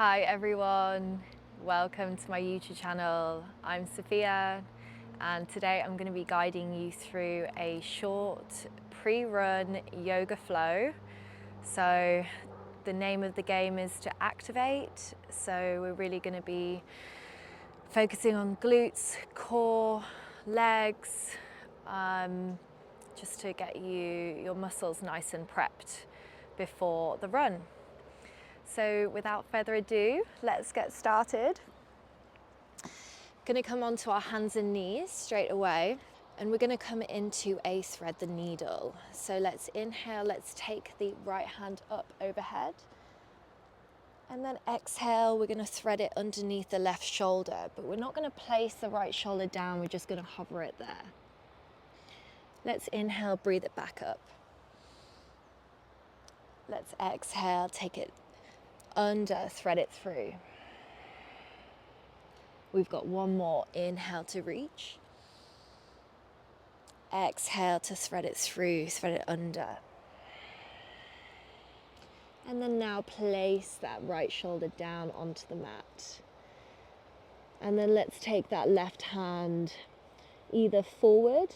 Hi everyone, welcome to my YouTube channel. I'm Sophia and today I'm going to be guiding you through a short pre-run yoga flow. So the name of the game is to activate, so we're really going to be focusing on glutes, core, legs, just to get your muscles nice and prepped before the run. So without further ado, let's get started. Going to come onto our hands and knees straight away, and we're going to come into a thread the needle. So let's inhale, let's take the right hand up overhead, and then exhale, we're going to thread it underneath the left shoulder, but we're not going to place the right shoulder down, we're just going to hover it there. Let's inhale, breathe it back up. Let's exhale, take it under, thread it through. We've got one more. Inhale to reach. Exhale to thread it through, thread it under. And then now place that right shoulder down onto the mat. And then let's take that left hand either forward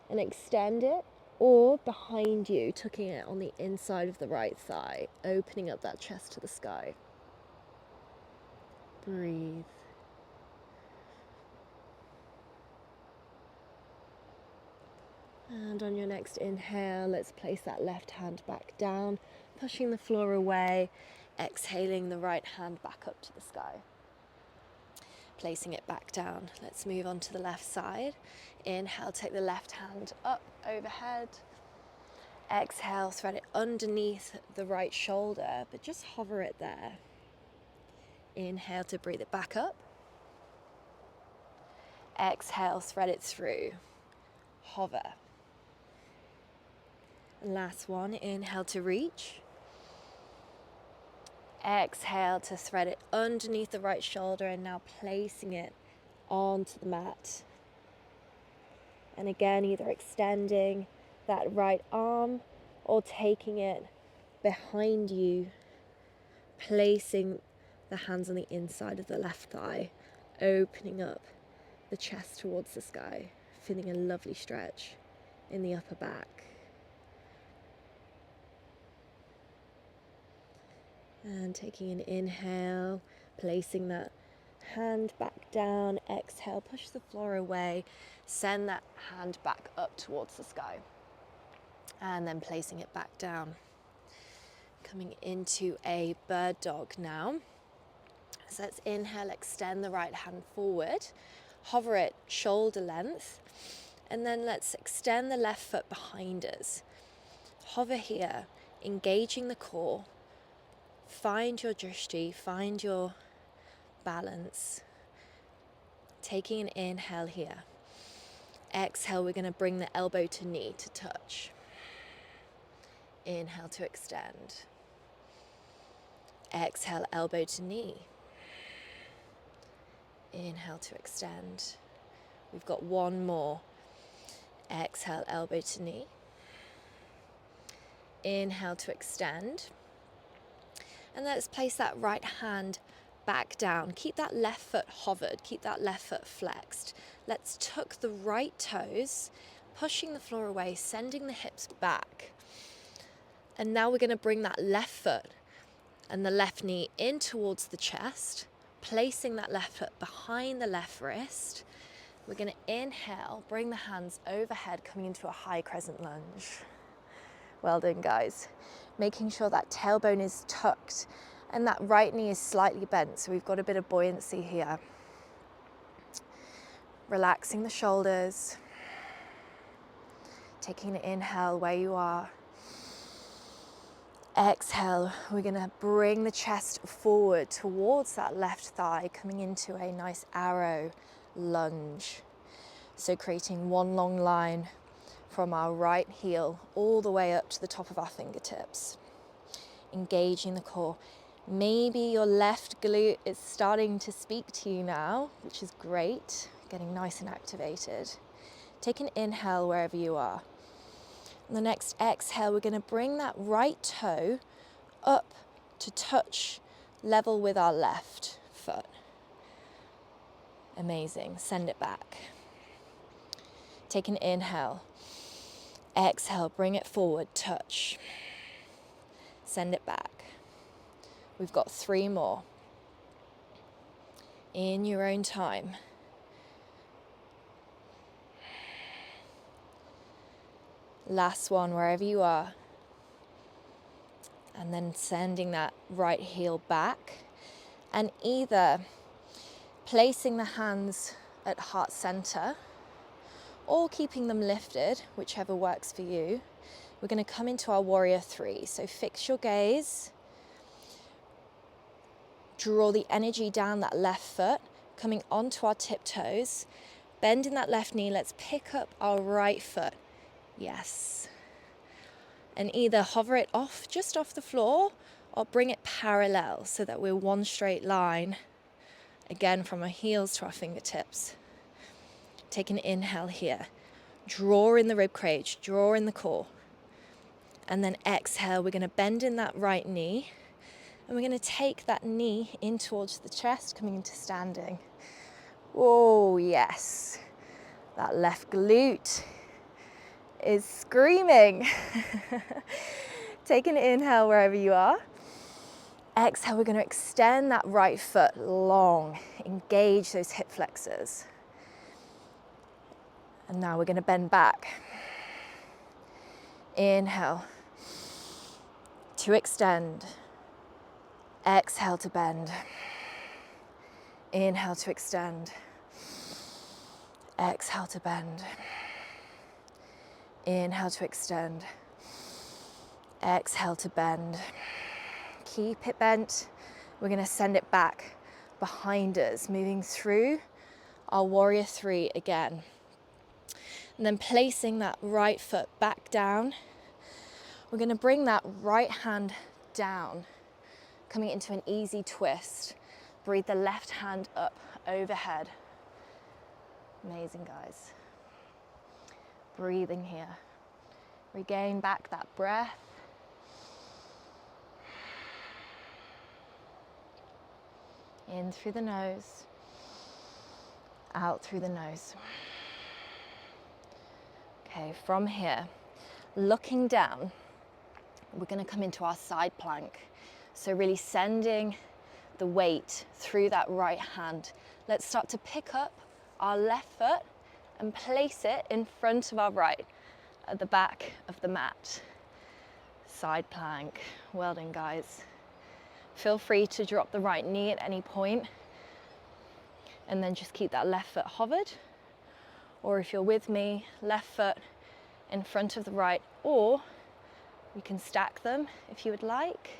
and extend it, or behind you, tucking it on the inside of the right thigh, opening up that chest to the sky. Breathe. And on your next inhale, let's place that left hand back down, pushing the floor away, exhaling the right hand back up to the sky. Placing it back down. Let's move on to the left side. Inhale, take the left hand up overhead. Exhale, thread it underneath the right shoulder, but just hover it there. Inhale to breathe it back up. Exhale, thread it through. Hover. And last one, inhale to reach. Exhale to thread it underneath the right shoulder, and now placing it onto the mat. And again, either extending that right arm or taking it behind you, placing the hands on the inside of the left thigh, opening up the chest towards the sky, feeling a lovely stretch in the upper back. And taking an inhale, placing that hand back down, exhale, push the floor away, send that hand back up towards the sky, and then placing it back down. Coming into a bird dog now. So let's inhale, extend the right hand forward, hover it shoulder length, and then let's extend the left foot behind us. Hover here, engaging the core. Find your drishti, find your balance. Taking an inhale here. Exhale, we're going to bring the elbow to knee to touch. Inhale to extend. Exhale, elbow to knee. Inhale to extend. We've got one more. Exhale, elbow to knee. Inhale to extend. And let's place that right hand back down. Keep that left foot hovered, keep that left foot flexed. Let's tuck the right toes, pushing the floor away, sending the hips back. And now we're going to bring that left foot and the left knee in towards the chest, placing that left foot behind the left wrist. We're going to inhale, bring the hands overhead, coming into a high crescent lunge. Well done, guys. Making sure that tailbone is tucked and that right knee is slightly bent, so we've got a bit of buoyancy here. Relaxing the shoulders. Taking an inhale where you are. Exhale, we're going to bring the chest forward towards that left thigh, coming into a nice arrow lunge. So creating one long line from our right heel all the way up to the top of our fingertips. Engaging the core. Maybe your left glute is starting to speak to you now, which is great. Getting nice and activated. Take an inhale wherever you are. On the next exhale, we're going to bring that right toe up to touch level with our left foot. Amazing. Send it back. Take an inhale. Exhale, bring it forward, touch. Send it back. We've got 3 more. In your own time. Last one, wherever you are. And then sending that right heel back. And either placing the hands at heart center or keeping them lifted, whichever works for you. We're going to come into our warrior 3. So fix your gaze. Draw the energy down that left foot, coming onto our tiptoes. Bending that left knee, let's pick up our right foot. Yes. And either hover it off, just off the floor, or bring it parallel so that we're one straight line. Again, from our heels to our fingertips. Take an inhale here. Draw in the rib cage, draw in the core. And then exhale, we're going to bend in that right knee. And we're going to take that knee in towards the chest, coming into standing. Oh, yes. That left glute is screaming. Take an inhale wherever you are. Exhale, we're going to extend that right foot long. Engage those hip flexors. And now we're going to bend back. Inhale to extend. Exhale to bend. Inhale to extend. Exhale to bend. Inhale to extend. Exhale to bend. Keep it bent. We're going to send it back behind us, moving through our warrior 3 again. And then placing that right foot back down. We're going to bring that right hand down, coming into an easy twist. Breathe the left hand up overhead. Amazing, guys. Breathing here. Regain back that breath. In through the nose, out through the nose. Okay, from here, looking down, we're going to come into our side plank. So really sending the weight through that right hand. Let's start to pick up our left foot and place it in front of our right at the back of the mat. Side plank. Well done, guys. Feel free to drop the right knee at any point and then just keep that left foot hovered. Or if you're with me, left foot in front of the right, or you can stack them if you would like.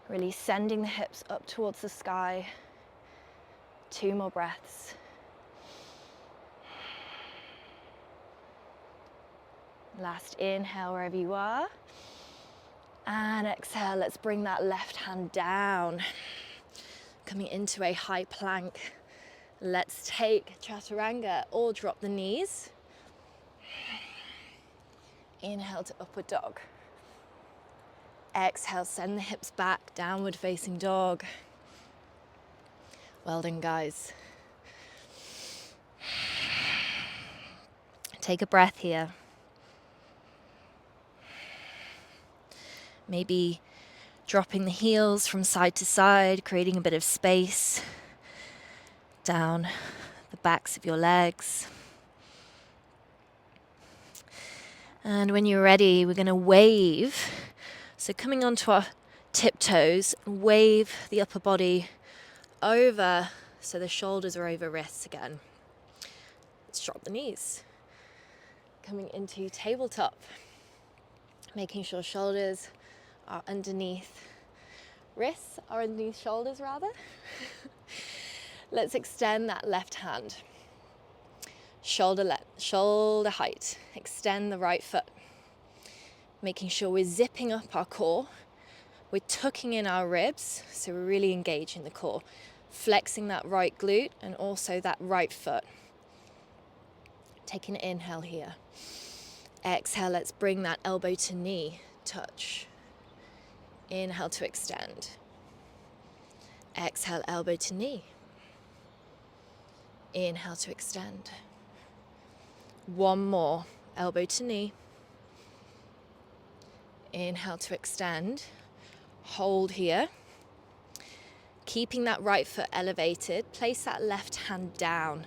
Really sending the hips up towards the sky. 2 more breaths. Last inhale wherever you are. And exhale, let's bring that left hand down. Coming into a high plank. Let's take chaturanga or drop the knees. Inhale to upward dog. Exhale, send the hips back, downward facing dog. Well done, guys. Take a breath here. Maybe dropping the heels from side to side, creating a bit of space down the backs of your legs. And when you're ready, we're going to wave. So coming onto our tiptoes, wave the upper body over so the shoulders are over wrists again. Let's drop the knees. Coming into tabletop, making sure shoulders are underneath, wrists are underneath shoulders rather. Let's extend that left hand. Shoulder height. Extend the right foot. Making sure we're zipping up our core. We're tucking in our ribs, so we're really engaging the core. Flexing that right glute and also that right foot. Take an inhale here. Exhale, let's bring that elbow to knee touch. Inhale to extend. Exhale, elbow to knee. Inhale to extend. One more, elbow to knee. Inhale to extend. Hold here. Keeping that right foot elevated, place that left hand down.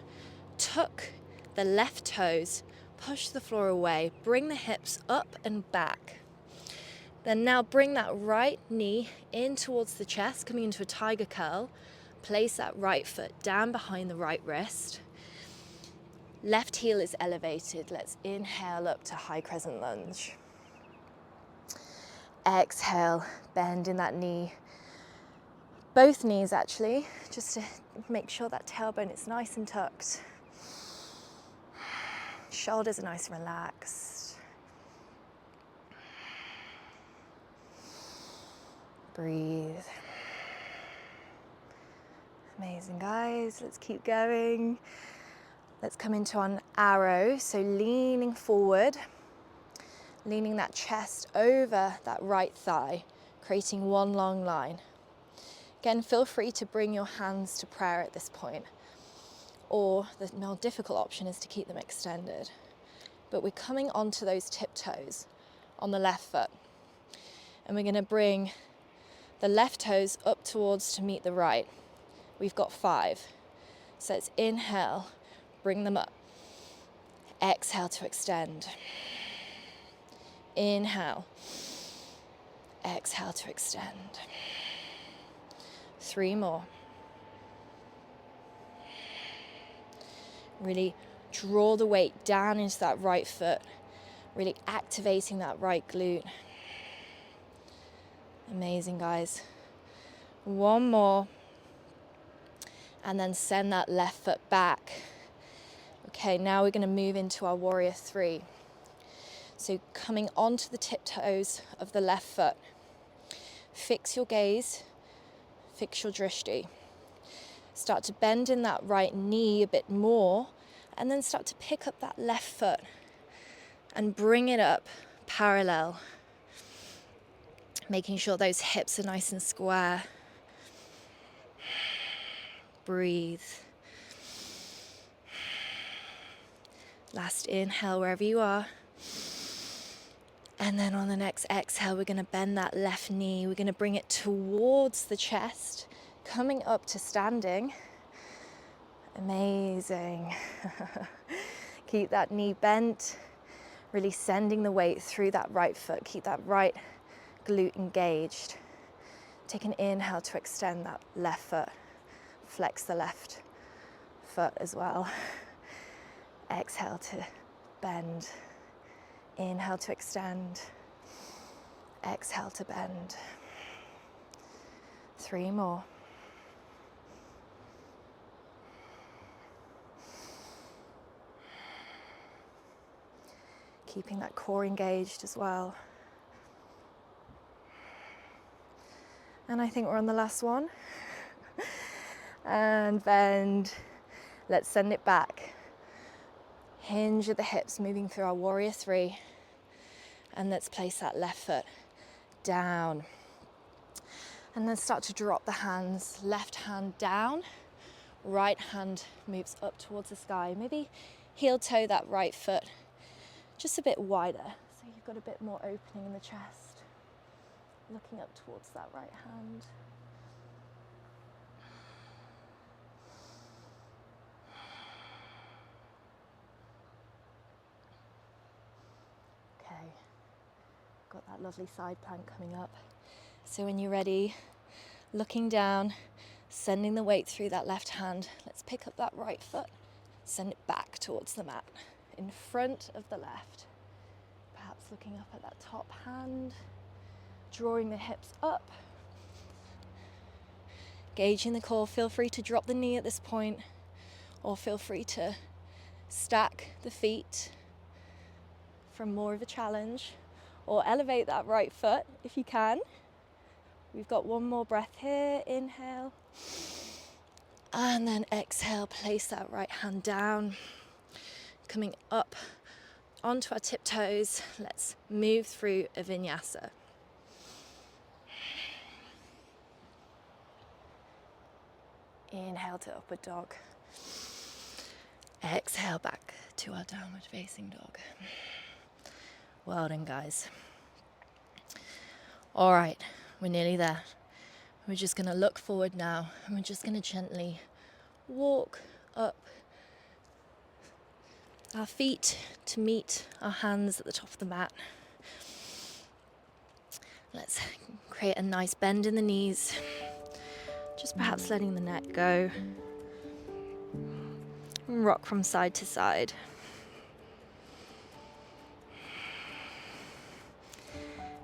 Tuck the left toes, push the floor away, bring the hips up and back. Then now bring that right knee in towards the chest, coming into a tiger curl. Place that right foot down behind the right wrist. Left heel is elevated. Let's inhale up to high crescent lunge. Exhale, bend in that knee. Both knees actually, just to make sure that tailbone is nice and tucked. Shoulders are nice and relaxed. Breathe. Amazing, guys. Let's keep going. Let's come into an arrow. So leaning forward, leaning that chest over that right thigh, creating one long line. Again, feel free to bring your hands to prayer at this point, or the more difficult option is to keep them extended. But we're coming onto those tiptoes on the left foot, and we're going to bring the left toes up towards to meet the right. We've got 5. So let's inhale, bring them up. Exhale to extend. Inhale. Exhale to extend. 3 more. Really draw the weight down into that right foot, really activating that right glute. Amazing, guys. 1 more. And then send that left foot back. Okay, now we're going to move into our warrior 3. So coming onto the tiptoes of the left foot. Fix your gaze, fix your drishti. Start to bend in that right knee a bit more, and then start to pick up that left foot and bring it up parallel. Making sure those hips are nice and square. Breathe. Last inhale wherever you are. And then on the next exhale, we're going to bend that left knee. We're going to bring it towards the chest, coming up to standing. Amazing. Keep that knee bent, really sending the weight through that right foot. Keep that right glute engaged. Take an inhale to extend that left foot. Flex the left foot as well. Exhale to bend. Inhale to extend. Exhale to bend. 3 more. Keeping that core engaged as well. And I think we're on the last one. And bend. Let's send it back. Hinge of the hips, moving through our warrior 3. And let's place that left foot down. And then start to drop the hands. Left hand down. Right hand moves up towards the sky. Maybe heel toe that right foot just a bit wider. So you've got a bit more opening in the chest. Looking up towards that right hand. Okay, got that lovely side plank coming up. So when you're ready, looking down, sending the weight through that left hand. Let's pick up that right foot, send it back towards the mat, in front of the left. Perhaps looking up at that top hand, drawing the hips up. Gauging the core, feel free to drop the knee at this point, or feel free to stack the feet for more of a challenge, or elevate that right foot if you can. We've got 1 more breath here. Inhale. And then exhale, place that right hand down. Coming up onto our tiptoes, let's move through a vinyasa. Inhale to upward dog. Exhale back to our downward facing dog. Well done, guys. All right, we're nearly there. We're just gonna look forward now, and we're just gonna gently walk up our feet to meet our hands at the top of the mat. Let's create a nice bend in the knees, just perhaps letting the neck go. Rock from side to side.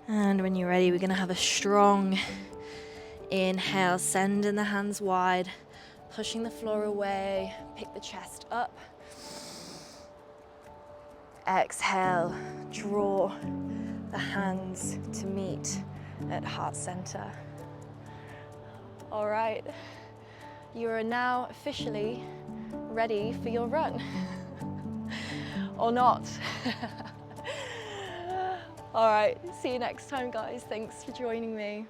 And when you're ready, we're going to have a strong inhale, sending the hands wide, pushing the floor away, pick the chest up. Exhale, draw the hands to meet at heart center. All right, you are now officially ready for your run. Or not. All right, see you next time, guys. Thanks for joining me.